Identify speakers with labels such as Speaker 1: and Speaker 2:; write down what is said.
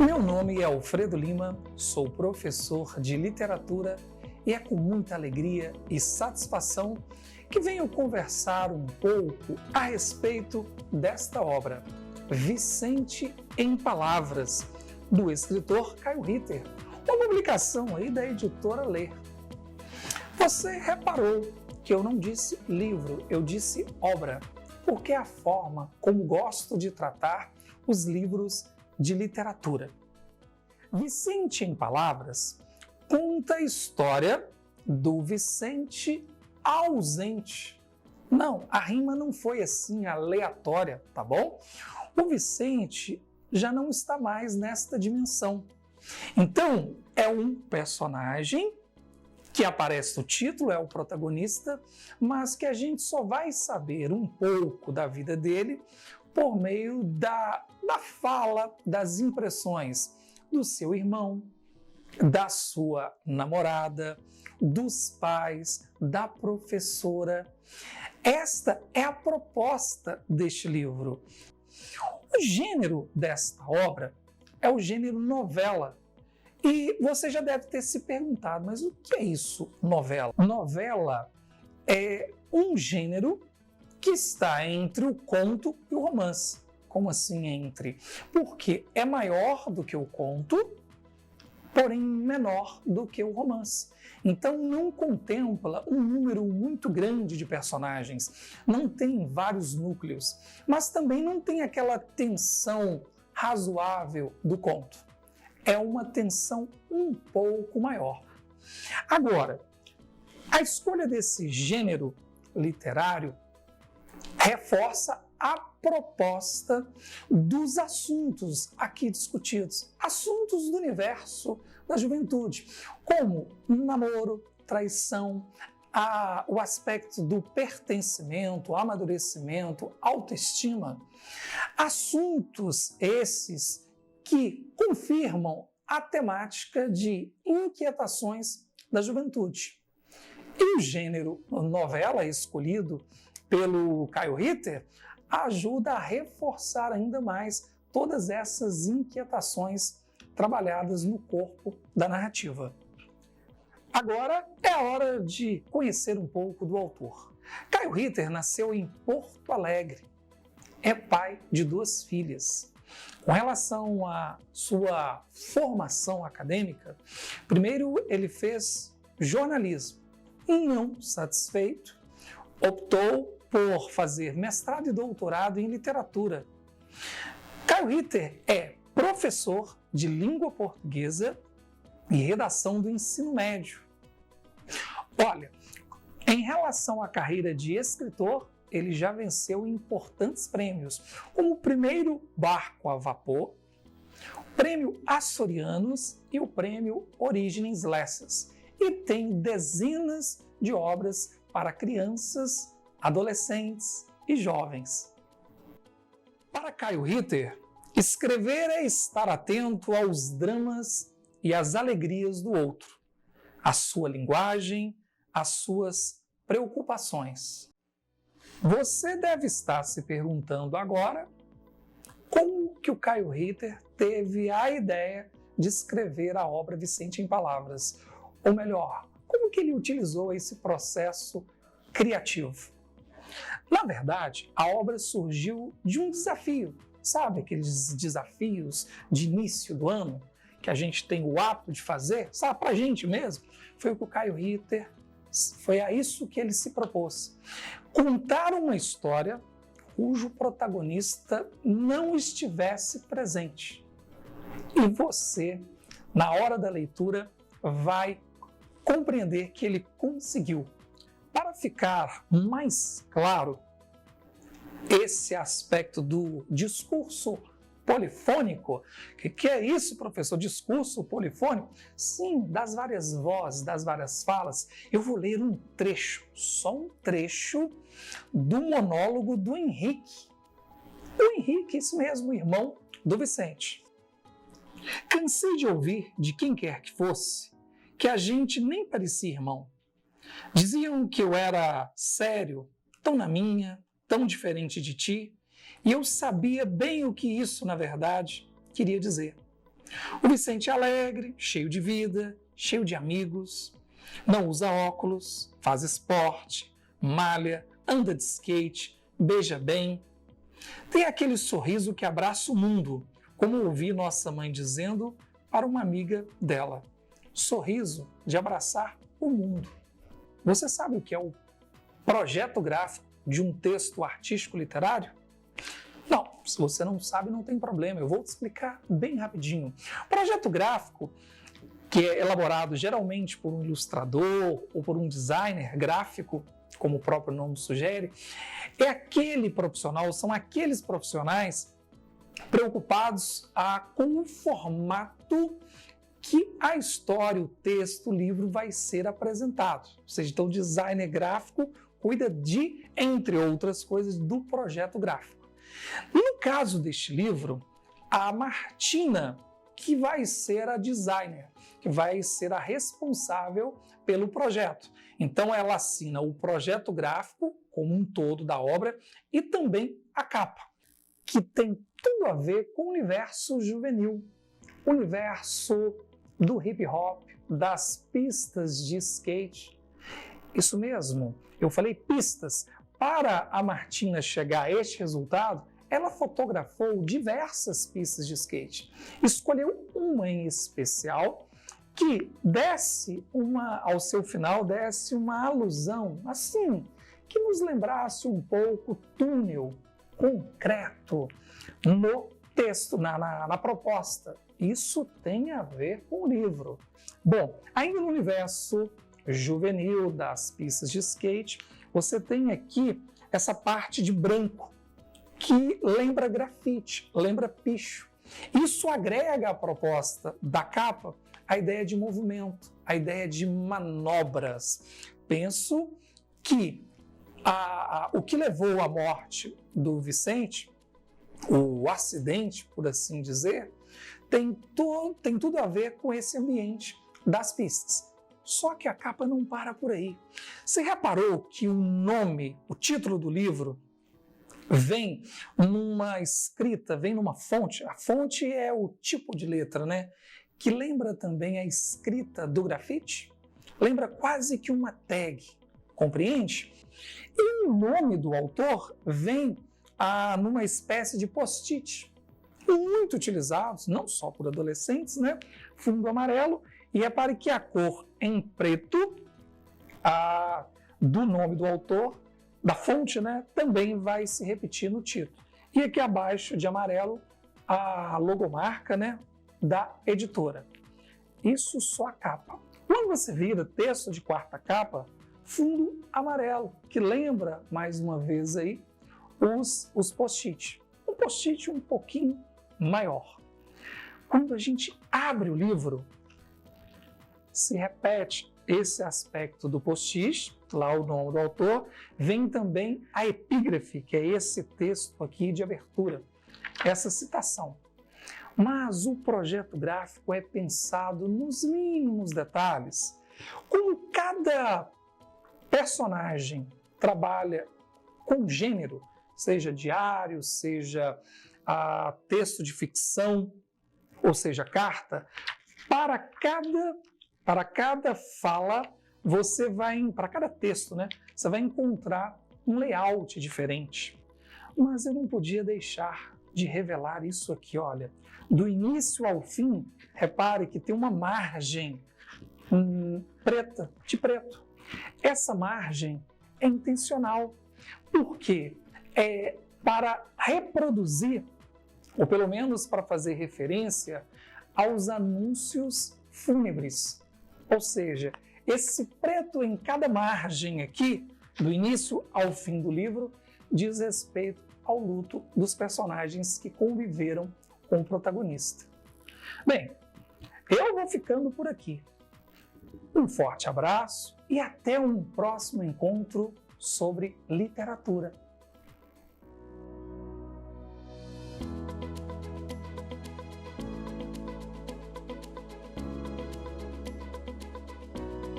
Speaker 1: Meu nome é Alfredo Lima, sou professor de literatura e é com muita alegria e satisfação que venho conversar um pouco a respeito desta obra, Vicente em Palavras, do escritor Caio Ritter, uma publicação aí da editora Ler. Você reparou que eu não disse livro, eu disse obra, porque é a forma como gosto de tratar os livros de literatura. Vicente em Palavras conta a história do Vicente ausente. Não, a rima não foi assim aleatória, tá bom? O Vicente já não está mais nesta dimensão. Então, é um personagem que aparece no título, é o protagonista, mas que a gente só vai saber um pouco da vida dele por meio da fala, das impressões do seu irmão, da sua namorada, dos pais, da professora. Esta é a proposta deste livro. O gênero desta obra é o gênero novela. E você já deve ter se perguntado, mas o que é isso, novela? Novela é um gênero que está entre o conto e o romance. Como assim entre? Porque é maior do que o conto, porém menor do que o romance. Então não contempla um número muito grande de personagens, não tem vários núcleos, mas também não tem aquela tensão razoável do conto. É uma tensão um pouco maior. Agora, a escolha desse gênero literário reforça a proposta dos assuntos aqui discutidos, assuntos do universo da juventude, como namoro, traição, o aspecto do pertencimento, amadurecimento, autoestima, assuntos esses que confirmam a temática de inquietações da juventude. E o gênero novela escolhido pelo Caio Ritter ajuda a reforçar ainda mais todas essas inquietações trabalhadas no corpo da narrativa. Agora é a hora de conhecer um pouco do autor. Caio Ritter nasceu em Porto Alegre, é pai de 2 filhas. Com relação à sua formação acadêmica, primeiro ele fez jornalismo. Não satisfeito, optou por fazer mestrado e doutorado em literatura. Caio Ritter é professor de língua portuguesa e redação do ensino médio. Olha, em relação à carreira de escritor, ele já venceu importantes prêmios, como o primeiro Barco a Vapor, o prêmio Açorianos e o prêmio Origens Lessas. E tem dezenas de obras para crianças, adolescentes e jovens. Para Caio Ritter, escrever é estar atento aos dramas e às alegrias do outro, à sua linguagem, às suas preocupações. Você deve estar se perguntando agora como que o Caio Ritter teve a ideia de escrever a obra Vicente em Palavras, ou melhor, como que ele utilizou esse processo criativo. Na verdade, a obra surgiu de um desafio, sabe aqueles desafios de início do ano que a gente tem o hábito de fazer, sabe, pra gente mesmo? Foi o que o Caio Ritter, foi a isso que ele se propôs. Contar uma história cujo protagonista não estivesse presente. E você, na hora da leitura, vai compreender que ele conseguiu. Para ficar mais claro esse aspecto do discurso polifônico, que é isso, professor? Discurso polifônico? Sim, das várias vozes, das várias falas. Eu vou ler um trecho, só um trecho do monólogo do Henrique. O Henrique, isso mesmo, o irmão do Vicente. Cansei de ouvir de quem quer que fosse que a gente nem parecia irmão. Diziam que eu era sério, tão na minha, tão diferente de ti, e eu sabia bem o que isso, na verdade, queria dizer. O Vicente é alegre, cheio de vida, cheio de amigos, não usa óculos, faz esporte, malha, anda de skate, beija bem. Tem aquele sorriso que abraça o mundo, como ouvi nossa mãe dizendo para uma amiga dela. Sorriso de abraçar o mundo. Você sabe o que é o projeto gráfico de um texto artístico literário? Não, se você não sabe, não tem problema, eu vou te explicar bem rapidinho. O projeto gráfico, que é elaborado geralmente por um ilustrador ou por um designer gráfico, como o próprio nome sugere, é aquele profissional, são aqueles profissionais preocupados com o formato que a história, o texto, o livro vai ser apresentado. Ou seja, então o designer gráfico cuida de, entre outras coisas, do projeto gráfico. No caso deste livro, a Martina, que vai ser a designer, que vai ser a responsável pelo projeto. Então ela assina o projeto gráfico como um todo da obra e também a capa, que tem tudo a ver com o universo juvenil, o universo do hip hop, das pistas de skate. Isso mesmo, eu falei pistas. Para a Martina chegar a este resultado, ela fotografou diversas pistas de skate. Escolheu uma em especial que ao seu final, desse uma alusão, assim, que nos lembrasse um pouco túnel concreto no texto, na proposta. Isso tem a ver com o livro. Bom, ainda no universo juvenil das pistas de skate, você tem aqui essa parte de branco, que lembra grafite, lembra picho. Isso agrega à proposta da capa a ideia de movimento, a ideia de manobras. Penso que o que levou à morte do Vicente, o acidente, por assim dizer, tem tudo a ver com esse ambiente das pistas. Só que a capa não para por aí. Você reparou que o título do livro, vem numa escrita, vem numa fonte. A fonte é o tipo de letra, né? Que lembra também a escrita do grafite. Lembra quase que uma tag, compreende? E o nome do autor vem numa espécie de post-it, muito utilizados, não só por adolescentes, né? Fundo amarelo, e repare que a cor em preto do nome do autor, da fonte, né, também vai se repetir no título. E aqui abaixo, de amarelo, a logomarca, né, da editora. Isso só a capa. Quando você vira texto de quarta capa, fundo amarelo, que lembra, mais uma vez aí, os post-it. Um post-it um pouquinho maior. Quando a gente abre o livro, se repete esse aspecto do post-it, lá o nome do autor, vem também a epígrafe, que é esse texto aqui de abertura, essa citação. Mas o projeto gráfico é pensado nos mínimos detalhes. Como cada personagem trabalha com gênero, seja diário, seja texto de ficção, ou seja, carta, para cada fala, para cada texto, né, você vai encontrar um layout diferente. Mas eu não podia deixar de revelar isso aqui, olha. Do início ao fim, repare que tem uma margem preta, de preto. Essa margem é intencional, porque é para reproduzir, ou pelo menos para fazer referência aos anúncios fúnebres. Ou seja, esse preto em cada margem aqui, do início ao fim do livro, diz respeito ao luto dos personagens que conviveram com o protagonista. Bem, eu vou ficando por aqui. Um forte abraço e até um próximo encontro sobre literatura.